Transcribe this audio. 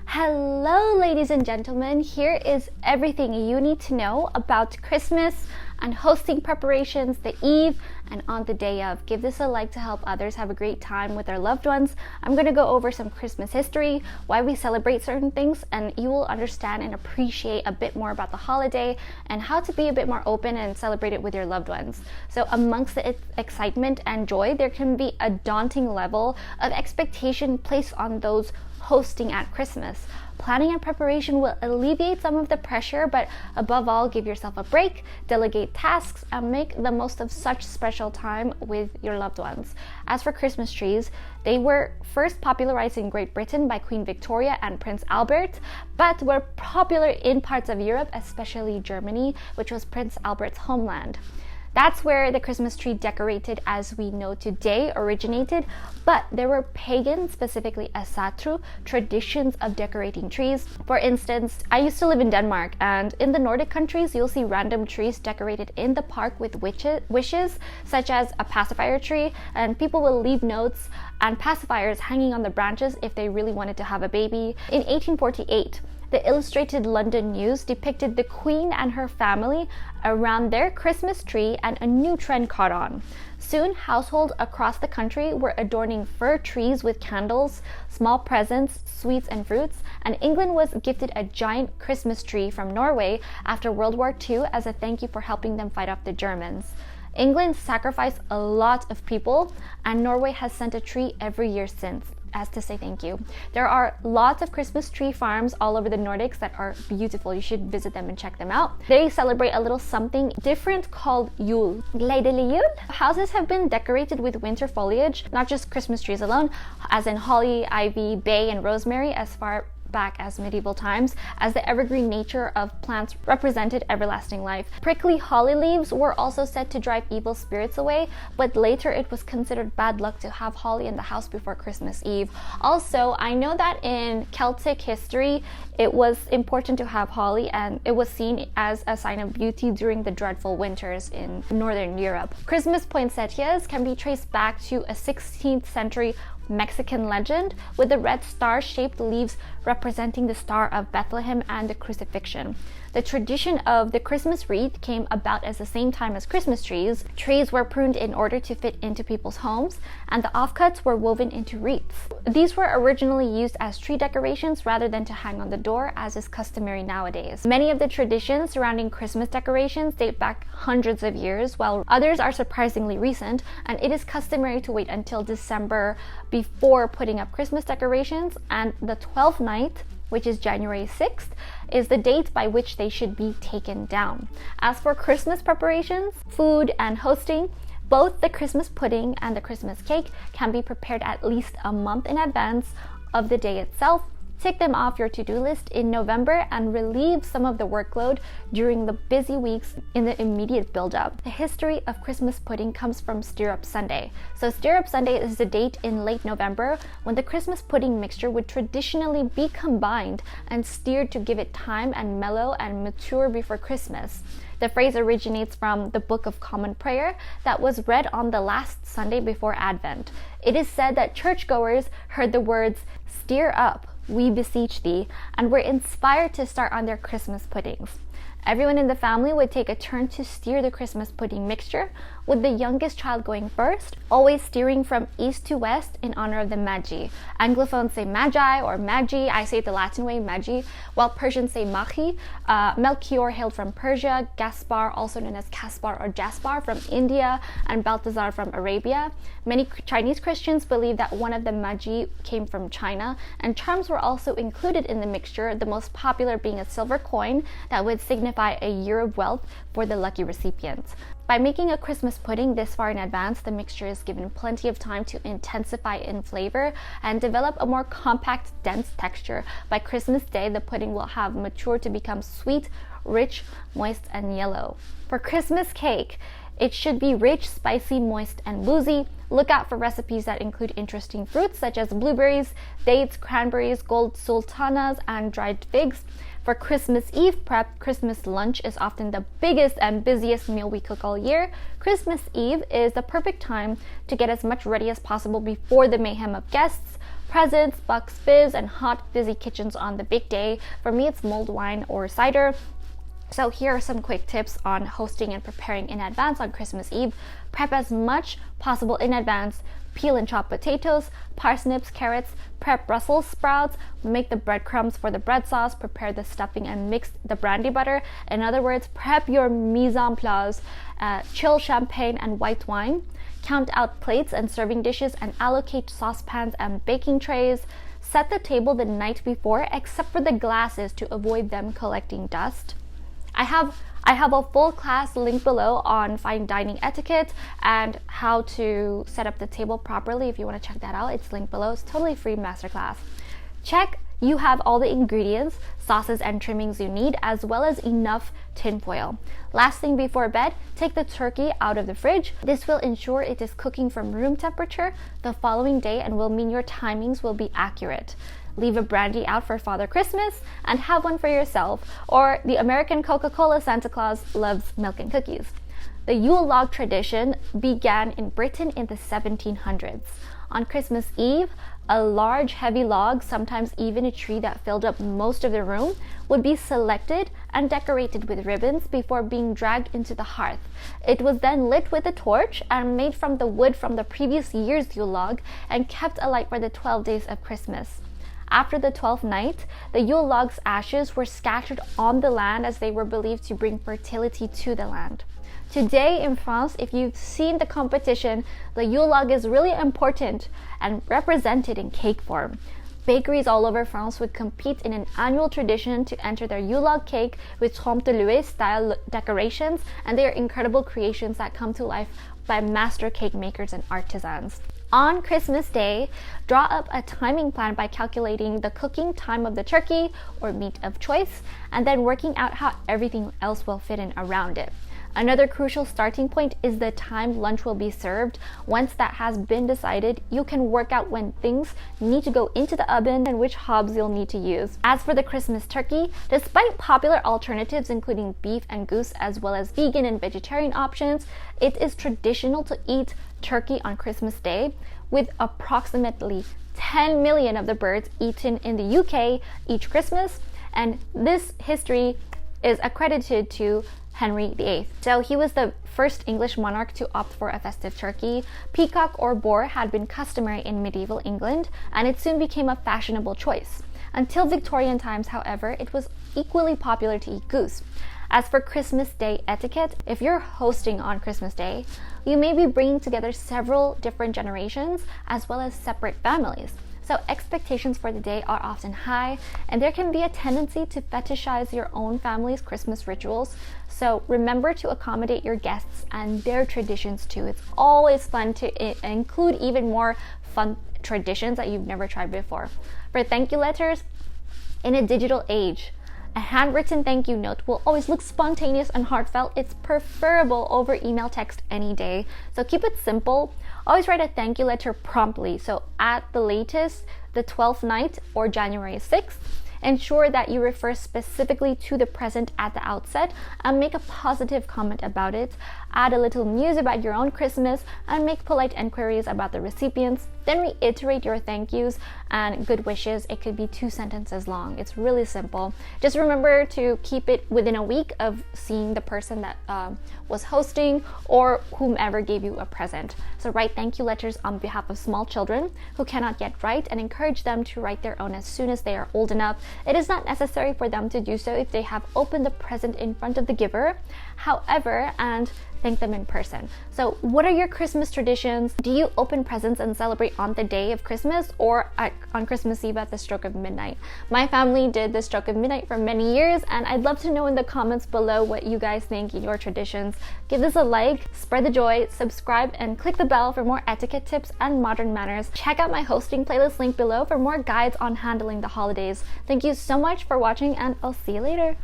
Hello, ladies and gentlemen. Here is everything you need to know about Christmas and hosting preparations the eve and on the day of. Give this a like to help others have a great time with their loved ones. I'm going to go over some Christmas history, why we celebrate certain things, and you will understand and appreciate a bit more about the holiday and how to be a bit more open and celebrate it with your loved ones. So amongst the excitement and joy, there can be a daunting level of expectation placed on those hosting at Christmas. Planning and preparation will alleviate some of the pressure, but above all, give yourself a break, delegate tasks, and make the most of such special time with your loved ones. As for Christmas trees, they were first popularized in Great Britain by Queen Victoria and Prince Albert, but were popular in parts of Europe, especially Germany, which was Prince Albert's homeland. That's where the Christmas tree decorated as we know today originated, but there were pagan, specifically Asatru, traditions of decorating trees. For instance, I used to live in Denmark, and in the Nordic countries, you'll see random trees decorated in the park with wishes, such as a pacifier tree, and people will leave notes and pacifiers hanging on the branches if they really wanted to have a baby. In 1848, the Illustrated London News depicted the Queen and her family around their Christmas tree, and a new trend caught on. Soon, households across the country were adorning fir trees with candles, small presents, sweets, and fruits, and England was gifted a giant Christmas tree from Norway after World War II as a thank you for helping them fight off the Germans. England sacrificed a lot of people, and Norway has sent a tree every year since, as to say thank you. There are lots of Christmas tree farms all over the Nordics that are beautiful. You should visit them and check them out. They celebrate a little something different called Jul. Gledelig jul. Houses have been decorated with winter foliage, not just Christmas trees alone, as in holly, ivy, bay, and rosemary as far back as medieval times, as the evergreen nature of plants represented everlasting life. Prickly holly leaves were also said to drive evil spirits away, but later it was considered bad luck to have holly in the house before Christmas Eve. Also, I know that in Celtic history, it was important to have holly, and it was seen as a sign of beauty during the dreadful winters in Northern Europe. Christmas poinsettias can be traced back to a 16th century Mexican legend, with the red star-shaped leaves representing the Star of Bethlehem and the crucifixion. The tradition of the Christmas wreath came about at the same time as Christmas trees. Trees were pruned in order to fit into people's homes, and the offcuts were woven into wreaths. These were originally used as tree decorations rather than to hang on the door, as is customary nowadays. Many of the traditions surrounding Christmas decorations date back hundreds of years, while others are surprisingly recent, and it is customary to wait until December before putting up Christmas decorations, and the 12th night, which is January 6th, is the date by which they should be taken down. As for Christmas preparations, food, and hosting, both the Christmas pudding and the Christmas cake can be prepared at least a month in advance of the day itself. Tick them off your to-do list in November and relieve some of the workload during the busy weeks in the immediate build-up. The history of Christmas pudding comes from Stirrup Sunday. So Stirrup Sunday is the date in late November when the Christmas pudding mixture would traditionally be combined and stirred to give it time and mellow and mature before Christmas. The phrase originates from the Book of Common Prayer that was read on the last Sunday before Advent. It is said that churchgoers heard the words, "Stir up, we beseech thee," and were inspired to start on their Christmas puddings. Everyone in the family would take a turn to stir the Christmas pudding mixture, with the youngest child going first, always steering from east to west in honor of the Magi. Anglophones say Magi or Magi, I say it the Latin way, Magi, while Persians say Magi. Melchior hailed from Persia, Gaspar, also known as Caspar or Jaspar, from India, and Balthazar from Arabia. Many Chinese Christians believe that one of the Magi came from China, and charms were also included in the mixture, the most popular being a silver coin that would signify a year of wealth for the lucky recipient. By making a Christmas pudding this far in advance, the mixture is given plenty of time to intensify in flavor and develop a more compact, dense texture. By Christmas Day, the pudding will have matured to become sweet, rich, moist, and yellow. For Christmas cake, it should be rich, spicy, moist, and boozy. Look out for recipes that include interesting fruits such as blueberries, dates, cranberries, gold sultanas, and dried figs. For Christmas Eve prep, Christmas lunch is often the biggest and busiest meal we cook all year. Christmas Eve is the perfect time to get as much ready as possible before the mayhem of guests, presents, Bucks Fizz, and hot, busy kitchens on the big day. For me, it's mulled wine or cider. So here are some quick tips on hosting and preparing in advance on Christmas Eve. Prep as much possible in advance. Peel and chop potatoes, parsnips, carrots, prep Brussels sprouts, make the breadcrumbs for the bread sauce, prepare the stuffing and mix the brandy butter. In other words, prep your mise en place, chill champagne and white wine, count out plates and serving dishes and allocate saucepans and baking trays. Set the table the night before except for the glasses to avoid them collecting dust. I have a full class link below on fine dining etiquette and how to set up the table properly. If you want to check that out, it's linked below. It's totally free masterclass. Check you have all the ingredients, sauces, and trimmings you need, as well as enough tin foil. Last thing before bed, take the turkey out of the fridge. This will ensure it is cooking from room temperature the following day and will mean your timings will be accurate. Leave a brandy out for Father Christmas and have one for yourself, or the American Coca-Cola Santa Claus loves milk and cookies. The Yule log tradition began in Britain in the 1700s. On Christmas Eve, a large heavy log, sometimes even a tree that filled up most of the room, would be selected and decorated with ribbons before being dragged into the hearth. It was then lit with a torch and made from the wood from the previous year's Yule log and kept alight for the 12 days of Christmas. After the 12th night, the Yule log's ashes were scattered on the land as they were believed to bring fertility to the land. Today in France, if you've seen the competition, the Yule log is really important and represented in cake form. Bakeries all over France would compete in an annual tradition to enter their Yule log cake with trompe l'oeil style decorations, and they are incredible creations that come to life by master cake makers and artisans. On Christmas Day, draw up a timing plan by calculating the cooking time of the turkey or meat of choice, and then working out how everything else will fit in around it. Another crucial starting point is the time lunch will be served. Once that has been decided, you can work out when things need to go into the oven and which hobs you'll need to use. As for the Christmas turkey, despite popular alternatives including beef and goose as well as vegan and vegetarian options, it is traditional to eat turkey on Christmas Day, with approximately 10 million of the birds eaten in the UK each Christmas, and this history is accredited to Henry VIII. So he was the first English monarch to opt for a festive turkey. Peacock or boar had been customary in medieval England, and it soon became a fashionable choice. Until Victorian times, however, it was equally popular to eat goose. As for Christmas Day etiquette, if you're hosting on Christmas Day, you may be bringing together several different generations as well as separate families. So expectations for the day are often high, and there can be a tendency to fetishize your own family's Christmas rituals. So remember to accommodate your guests and their traditions too. It's always fun to include even more fun traditions that you've never tried before. For thank you letters, in a digital age, a handwritten thank you note will always look spontaneous and heartfelt. It's preferable over email text any day. So keep it simple. Always write a thank you letter promptly. So at the latest, the 12th night or January 6th. Ensure that you refer specifically to the present at the outset and make a positive comment about it. Add a little news about your own Christmas and make polite inquiries about the recipients. Then reiterate your thank yous and good wishes. It could be 2 sentences long. It's really simple. Just remember to keep it within a week of seeing the person that was hosting or whomever gave you a present. So write thank you letters on behalf of small children who cannot yet write and encourage them to write their own as soon as they are old enough. It is not necessary for them to do so if they have opened the present in front of the giver, however, and thank them in person. So what are your Christmas traditions? Do you open presents and celebrate on the day of Christmas or on Christmas Eve at the stroke of midnight? My family did the stroke of midnight for many years, and I'd love to know in the comments below what you guys think in your traditions. Give this a like, spread the joy, subscribe, and click the bell for more etiquette tips and modern manners. Check out my hosting playlist link below for more guides on handling the holidays. Thank you so much for watching, and I'll see you later.